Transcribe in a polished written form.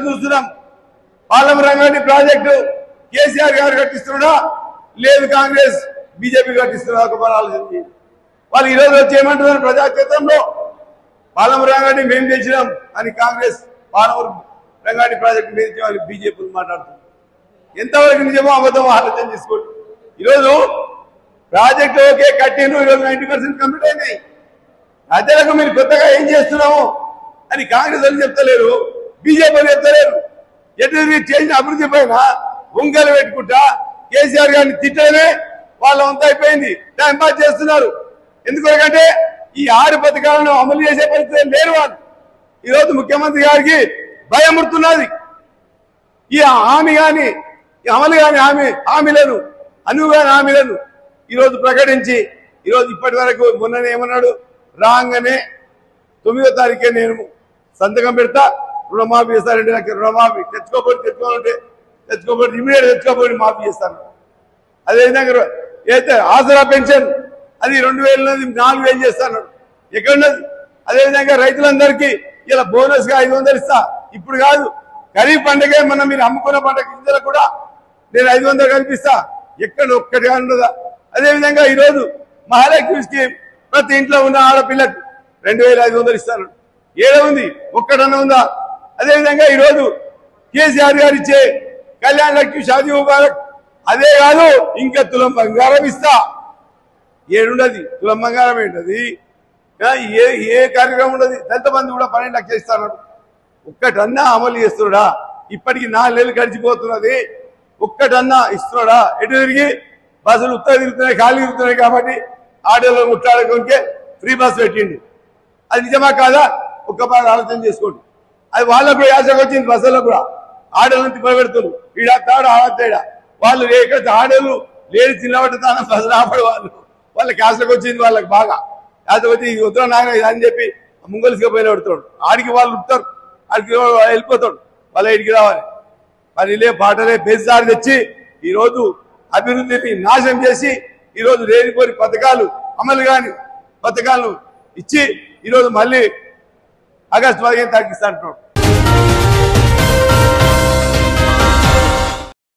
చూస్తున్నాం పాలెం రంగారెడ్డి ప్రాజెక్టు కేసీఆర్ గారు కట్టిస్తున్నాడా లేదు కాంగ్రెస్ బీజేపీ కట్టిస్తున్నా ఒక ఆలోచించి వాళ్ళు ఈరోజు వచ్చి ఏమంటున్నారు ప్రజాక్షేత్రంలో పాలెం రంగారెడ్డి మేము తెచ్చినాం అని కాంగ్రెస్ పాలెం రంగారెడ్డి ప్రాజెక్టు మీద వాళ్ళు బీజేపీలు మాట్లాడుతున్నారు ఎంతవరకు నిజమో అబద్ధమో ఆలోచన చేసుకోండి ఈరోజు ప్రాజెక్టు ఓకే కట్టిను ఈరోజు 90% కంప్లీట్ అయినాయి అదేలాగా మీరు కొత్తగా ఏం చేస్తున్నాము అని కాంగ్రెస్ అని చెప్తలేరు బీజేపీ అని చెప్తలేరు ఎటు చేసిన అభివృద్ధి పైన ఉంగలు పెట్టుకుంటా కేసీఆర్ గారిని తిట్టనే వాళ్ళ అంతా అయిపోయింది టైం పాస్ చేస్తున్నారు ఎందుకంటే ఈ 6 పథకాలను అమలు చేసే పరిస్థితి లేరు వాళ్ళు ఈరోజు ముఖ్యమంత్రి గారికి భయముడుతున్నది ఈ హామీ కానీ అమలు కాని హామీలను అనువుగాని హామీలను ఈరోజు ప్రకటించి ఈరోజు ఇప్పటి వరకు మొన్ననే ఏమన్నాడు రాగానే 9వ తారీఖే నేను సంతకం పెడతా రుణమాఫీ చేస్తారంటే నాకు రుణమాఫీ తెచ్చుకోబడి ఇమీడియట్ తెచ్చుకోబడి మాఫీ చేస్తాను అదేవిధంగా అయితే ఆసరా పెన్షన్ అది 2000 4000 చేస్తాను ఎక్కడున్నది అదేవిధంగా రైతులందరికీ ఇలా బోనస్ గా 500 ఇస్తా ఇప్పుడు కాదు ఖరీఫ్ పండుగ మనం మీరు అమ్ముకున్న పంట గింజలకు కూడా నేను 500 కల్పిస్తా ఎక్కడ ఒక్కటిగా ఉండదా అదేవిధంగా ఈరోజు మహాలక్ష్మి స్కీమ్ ప్రతి ఇంట్లో ఉన్న ఆడపిల్లకు 2500 ఇస్తాను ఏదో ఉంది ఒక్కటన్నా ఉందా అదేవిధంగా ఈరోజు కేసీఆర్ గారు ఇచ్చే కళ్యాణ లక్ష్మి షాదీ ముబారక్ అదే కాదు ఇంకా తులం బంగారం ఇస్తా ఏడుండది తులం బంగారం ఏంటది ఏ కార్యక్రమం ఉండదు ఎంతమంది కూడా 12 లక్షలు ఇస్తాను ఒక్కటన్నా అమలు చేస్తున్నాడా ఇప్పటికి 4 నెలలు గడిచిపోతున్నది ఒక్కటన్నా ఇస్తున్నాడా ఎటు తిరిగి బస్సులు ఉత్తర తిరుగుతున్నాయి ఖాళీ తిరుగుతున్నాయి కాబట్టి ఆటోలో ముట్టాడుకోనికే ఫ్రీ బస్ పెట్టిండు అది నిజమా కాదా ఒక్కసారి ఆలోచన చేసుకోండి అది వాళ్ళకు కూడా యాసకు వచ్చింది బస్సులో కూడా ఆటోలను తిప్పబెడుతున్నారు ఈడ తాడు ఆడతాడా వాళ్ళు ఎక్కడ ఆటోలు లేని చిన్నబట్టి తాను బస్సులు ఆపడు వాళ్ళకి యాసకు వచ్చింది వాళ్ళకి బాగా యాసకు వచ్చి ఉత్తర నాయన అని చెప్పి ముంగలిసిగా పోయిన పెడతాడు ఆడికి వాళ్ళు ఉంటారు ఆడికి వెళ్ళిపోతాడు వాళ్ళ ఇంటికి రావాలి మరి లే పాటలే బేసారి తెచ్చి ఈరోజు అభివృద్ధిని నాశనం చేసి ఈరోజు లేనిపోని పథకాలు అమలు కాని పథకాలను ఇచ్చి ఈరోజు మళ్ళీ ఆగస్టు 15 తగ్గిస్తా అంటున్నాడు